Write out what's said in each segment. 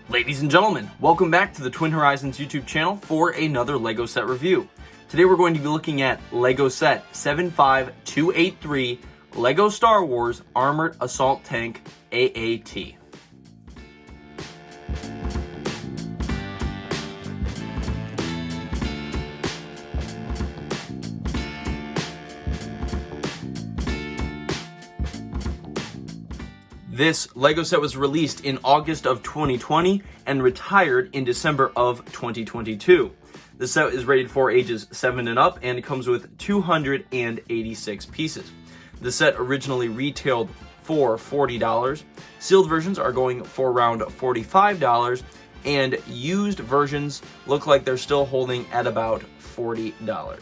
Ladies and gentlemen, welcome back to the Twin Horizons YouTube channel for another LEGO set review. Today we're going to be looking at LEGO set 75283 LEGO Star Wars Armored Assault Tank AAT. This LEGO set was released in August of 2020 and retired in December of 2022. The set is rated for ages 7 and up and comes with 286 pieces. The set originally retailed for $40. Sealed versions are going for around $45, and used versions look like they're still holding at about $40.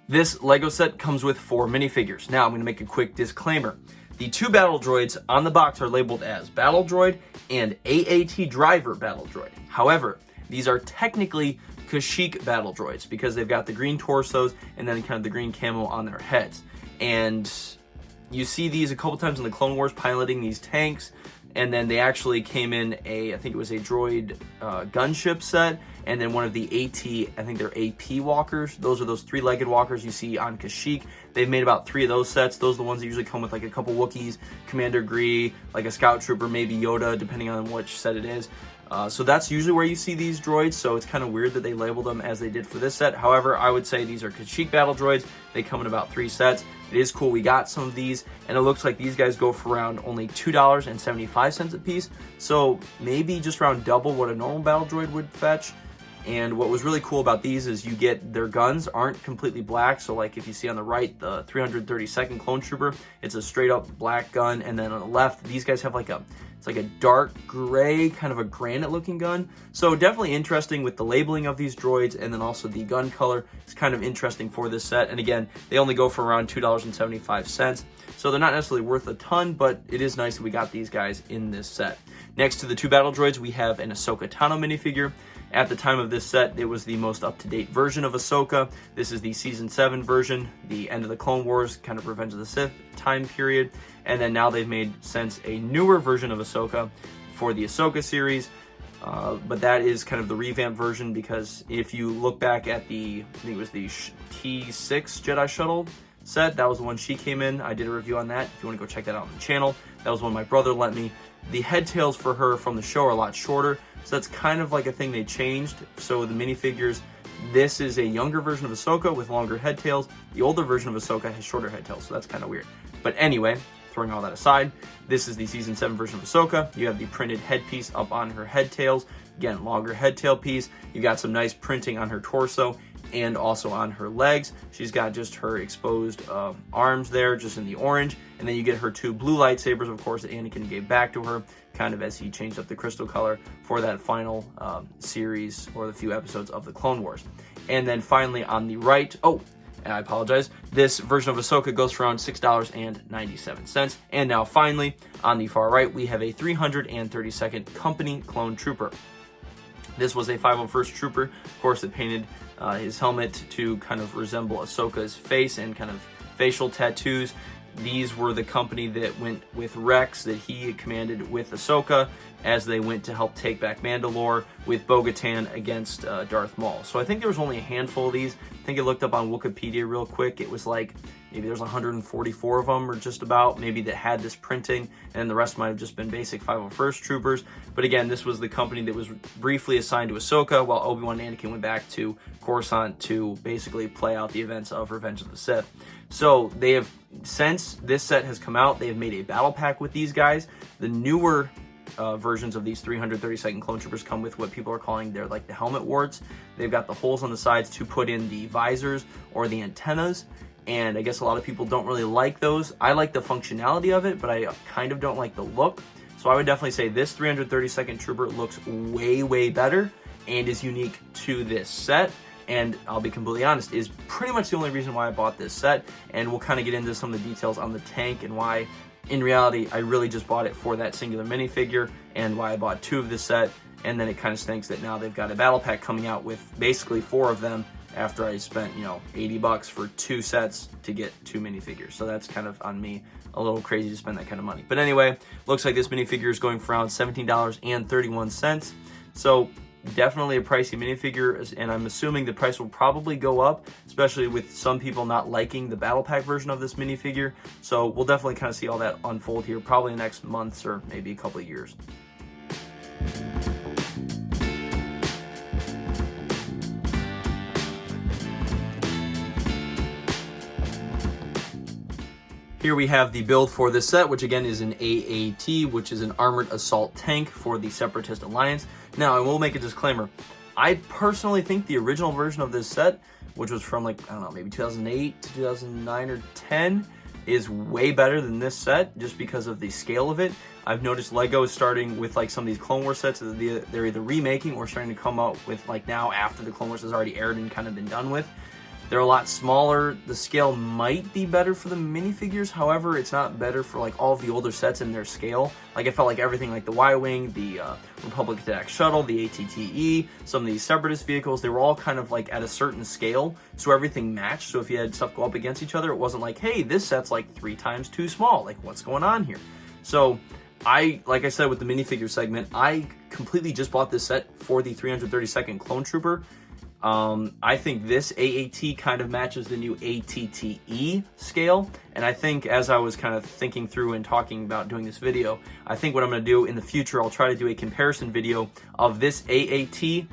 This LEGO set comes with 4 minifigures. Now I'm going to make a quick disclaimer. The 2 battle droids on the box are labeled as Battle Droid and AAT Driver Battle Droid. However, these are technically Kashyyyk battle droids because they've got the green torsos and then kind of the green camo on their heads. And you see these a couple times in the Clone Wars piloting these tanks, and then they actually came in I think it was a droid gunship set, and then one of the AT, I think they're AP walkers. Those are those 3-legged walkers you see on Kashyyyk. They've made about 3 of those sets. Those are the ones that usually come with like a couple Wookiees, Commander Gree, like a Scout Trooper, maybe Yoda, depending on which set it is. So that's usually where you see these droids, so it's kind of weird that they labeled them as they did for this set. However, I would say these are Kashyyyk battle droids. They come in about 3 sets. It is cool we got some of these, and it looks like these guys go for around only $2.75 a piece, so maybe just around double what a normal battle droid would fetch. And what was really cool about these is you get their guns aren't completely black. So like if you see on the right, the 332nd Clone Trooper, it's a straight up black gun. And then on the left, these guys have it's like a dark gray, kind of a granite looking gun. So definitely interesting with the labeling of these droids, and then also the gun color. It's kind of interesting for this set. And again, they only go for around $2.75. So they're not necessarily worth a ton, but it is nice that we got these guys in this set. Next to the 2 battle droids, we have an Ahsoka Tano minifigure. At the time of this set, it was the most up-to-date version of Ahsoka. This is the Season 7 version, the end of the Clone Wars, kind of Revenge of the Sith time period. And then now they've made since a newer version of Ahsoka for the Ahsoka series. But that is kind of the revamped version, because if you look back at I think it was the T6 Jedi Shuttle set, that was the one she came in. I did a review on that. If you want to go check that out on the channel, that was one my brother lent me. The head tails for her from the show are a lot shorter, so that's kind of like a thing they changed. So the minifigures, this is a younger version of Ahsoka with longer head tails. The older version of Ahsoka has shorter head tails, so that's kind of weird. But anyway, throwing all that aside, this is the Season 7 version of Ahsoka. You have the printed headpiece up on her head tails. Again, longer head tail piece. You got some nice printing on her torso and also on her legs. She's got just her exposed arms there, just in the orange. And then you get her 2 blue lightsabers, of course, that Anakin gave back to her, kind of as he changed up the crystal color for that final series, or the few episodes of the Clone Wars. And then finally on the right, and I apologize, this version of Ahsoka goes for around $6.97. And now finally, on the far right, we have a 332nd Company Clone Trooper. This was a 501st Trooper, of course, that painted his helmet to kind of resemble Ahsoka's face and kind of facial tattoos. These were the company that went with Rex, that he commanded with Ahsoka as they went to help take back Mandalore with Bo-Katan against Darth Maul. So I think there was only a handful of these. I think I looked up on Wikipedia real quick. It was like maybe there's 144 of them, or just about, maybe, that had this printing, and the rest might have just been basic 501st Troopers. But again, this was the company that was briefly assigned to Ahsoka while Obi-Wan and Anakin went back to Coruscant to basically play out the events of Revenge of the Sith. So they have, since this set has come out, they have made a battle pack with these guys. The newer versions of these 332nd Clone Troopers come with what people are calling the helmet warts. They've got the holes on the sides to put in the visors or the antennas, and I guess a lot of people don't really like those. I like the functionality of it, but I kind of don't like the look. So I would definitely say this 332nd Trooper looks way better and is unique to this set. And I'll be completely honest, is pretty much the only reason why I bought this set. And we'll kind of get into some of the details on the tank and why, in reality, I really just bought it for that singular minifigure, and why I bought 2 of this set. And then it kind of stinks that now they've got a battle pack coming out with basically 4 of them after I spent, you know, $80 for 2 sets to get 2 minifigures. So that's kind of on me, a little crazy to spend that kind of money. But anyway, looks like this minifigure is going for around $17.31. So definitely a pricey minifigure, and I'm assuming the price will probably go up, especially with some people not liking the battle pack version of this minifigure. So we'll definitely kind of see all that unfold here, probably in the next months or maybe a couple of years. Here we have the build for this set, which again is an AAT, which is an Armored Assault Tank for the Separatist Alliance. Now, I will make a disclaimer. I personally think the original version of this set, which was from like, I don't know, maybe 2008 to 2009 or 10, is way better than this set just because of the scale of it. I've noticed Lego is starting with like some of these Clone Wars sets that they're either remaking or starting to come out with like now after the Clone Wars has already aired and kind of been done with. They're a lot smaller. The scale might be better for the minifigures. However, it's not better for like all of the older sets in their scale. Like I felt like everything like the Y-Wing, the Republic Attack Shuttle, the ATTE, some of these Separatist vehicles, they were all kind of like at a certain scale. So everything matched. So if you had stuff go up against each other, it wasn't like, hey, this set's like 3 times too small. Like what's going on here? So like I said with the minifigure segment, I completely just bought this set for the 332nd Clone Trooper. I think this AAT kind of matches the new ATTE scale, and I think as I was kind of thinking through and talking about doing this video, I think what I'm going to do in the future, I'll try to do a comparison video of this AAT,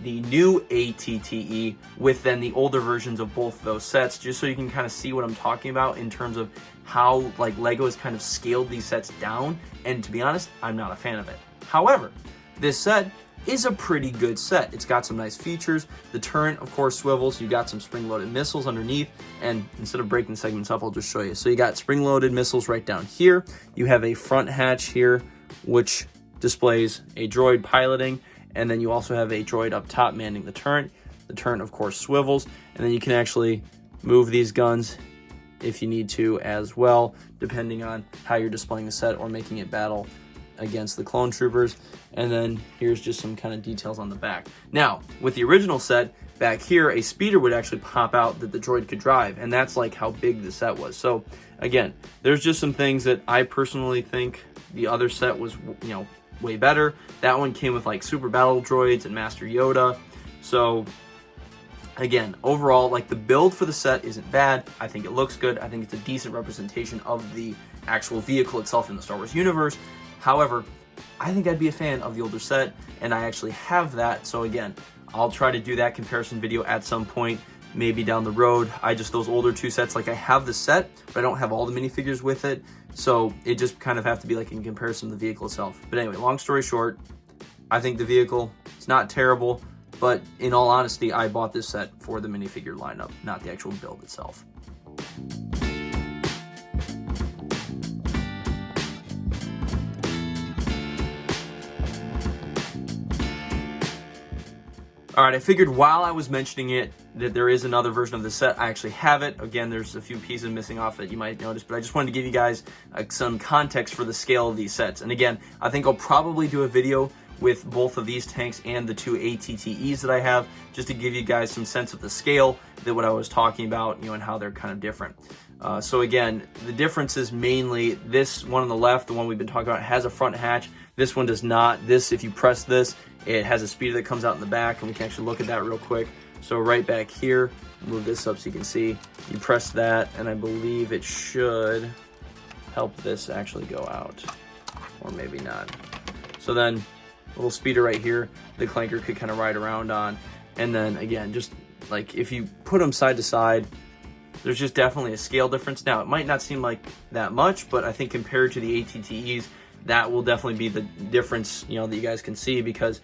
the new ATTE, with then the older versions of both those sets, just so you can kind of see what I'm talking about in terms of how like Lego has kind of scaled these sets down, and to be honest, I'm not a fan of it. However, this set is a pretty good set. It's got some nice features. The turret, of course, swivels. You got some spring-loaded missiles underneath, and instead of breaking segments up, I'll just show you. So you got spring-loaded missiles right down here. You have a front hatch here, which displays a droid piloting, and then you also have a droid up top manning the turret. The turret, of course, swivels, and then you can actually move these guns if you need to as well, depending on how you're displaying the set or making it battle against the clone troopers. And then here's just some kind of details on the back. Now, with the original set, back here, a speeder would actually pop out that the droid could drive, and that's like how big the set was. So again, there's just some things that I personally think the other set was, you know, way better. That one came with like super battle droids and Master Yoda. So again, overall, like the build for the set isn't bad. I think it looks good. I think it's a decent representation of the actual vehicle itself in the Star Wars universe. However, I think I'd be a fan of the older set, and I actually have that. So again, I'll try to do that comparison video at some point, maybe down the road. Those older 2 sets, like I have the set, but I don't have all the minifigures with it. So it just kind of have to be like in comparison to the vehicle itself. But anyway, long story short, I think the vehicle is not terrible, but in all honesty, I bought this set for the minifigure lineup, not the actual build itself. All right, I figured while I was mentioning it that there is another version of the set. I actually have it. Again, there's a few pieces missing off that you might notice, but I just wanted to give you guys some context for the scale of these sets. And again, I think I'll probably do a video with both of these tanks and the 2 ATTEs that I have, just to give you guys some sense of the scale that what I was talking about, you know, and how they're kind of different. So again, the difference is mainly this one on the left, the one we've been talking about, has a front hatch. This one does not. This, if you press this, it has a speeder that comes out in the back, and we can actually look at that real quick. So right back here, move this up so you can see. You press that, and I believe it should help this actually go out, or maybe not. So then, a little speeder right here, the clanker could kind of ride around on. And then again, just like if you put them side to side, there's just definitely a scale difference. Now, it might not seem like that much, but I think compared to the ATTEs, that will definitely be the difference, you know, that you guys can see, because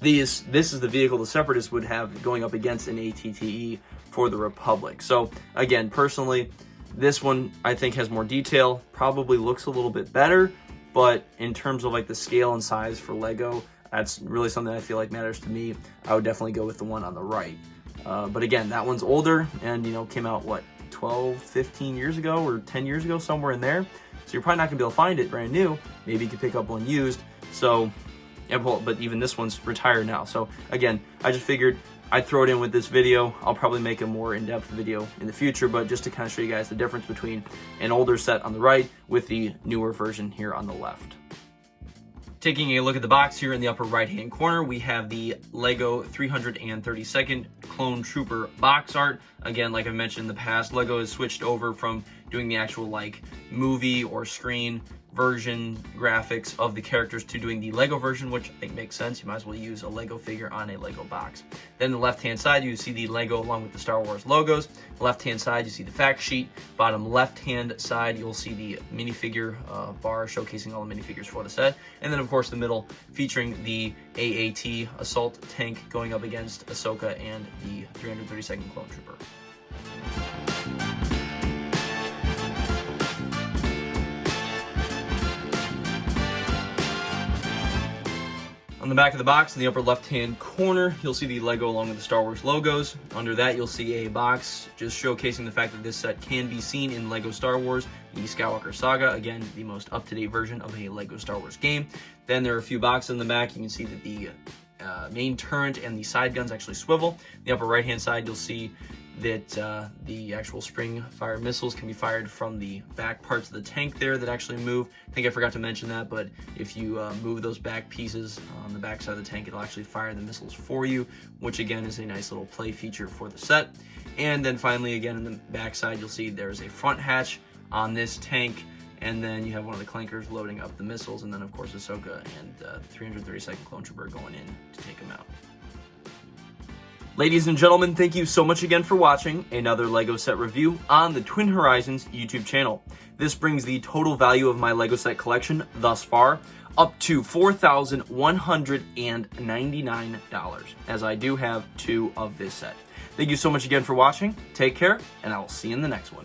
this is the vehicle the Separatists would have going up against an ATTE for the Republic. So again, personally, this one I think has more detail, probably looks a little bit better, but in terms of like the scale and size for Lego, that's really something I feel like matters to me. I would definitely go with the one on the right. But again, that one's older and, you know, came out, what, 12, 15 years ago or 10 years ago, somewhere in there. So you're probably not gonna be able to find it brand new. Maybe you could pick up one used. So Yeah, well, but even this one's retired now. So again, I just figured I'd throw it in with this video. I'll probably make a more in-depth video in the future, but just to kind of show you guys the difference between an older set on the right with the newer version here on the left. Taking a look at the box here in the upper right-hand corner, we have the LEGO 332nd Clone Trooper box art. Again, like I mentioned in the past, LEGO has switched over from doing the actual like movie or screen version graphics of the characters to doing the LEGO version, which I think makes sense. You might as well use a LEGO figure on a LEGO box. Then the left-hand side, you see the LEGO along with the Star Wars logos. Left-hand side, you see the fact sheet. Bottom left-hand side, you'll see the minifigure bar showcasing all the minifigures for the set. And then, of course, the middle featuring the AAT assault tank going up against Ahsoka and the 332nd Clone Trooper. On the back of the box, in the upper left-hand corner, you'll see the LEGO along with the Star Wars logos. Under that, you'll see a box just showcasing the fact that this set can be seen in LEGO Star Wars, the Skywalker Saga, again, the most up-to-date version of a LEGO Star Wars game. Then there are a few boxes in the back. You can see that the main turret and the side guns actually swivel. The upper right-hand side, you'll see that the actual spring-fire missiles can be fired from the back parts of the tank there that actually move. I think I forgot to mention that, but if you move those back pieces on the back side of the tank, it'll actually fire the missiles for you, which again is a nice little play feature for the set. And then finally, again, in the back side, you'll see there's a front hatch on this tank, and then you have one of the clankers loading up the missiles, and then of course Ahsoka and 332nd Clone Trooper going in to take them out. Ladies and gentlemen, thank you so much again for watching another LEGO set review on the Twin Horizons YouTube channel. This brings the total value of my LEGO set collection thus far up to $4,199, as I do have 2 of this set. Thank you so much again for watching. Take care, and I will see you in the next one.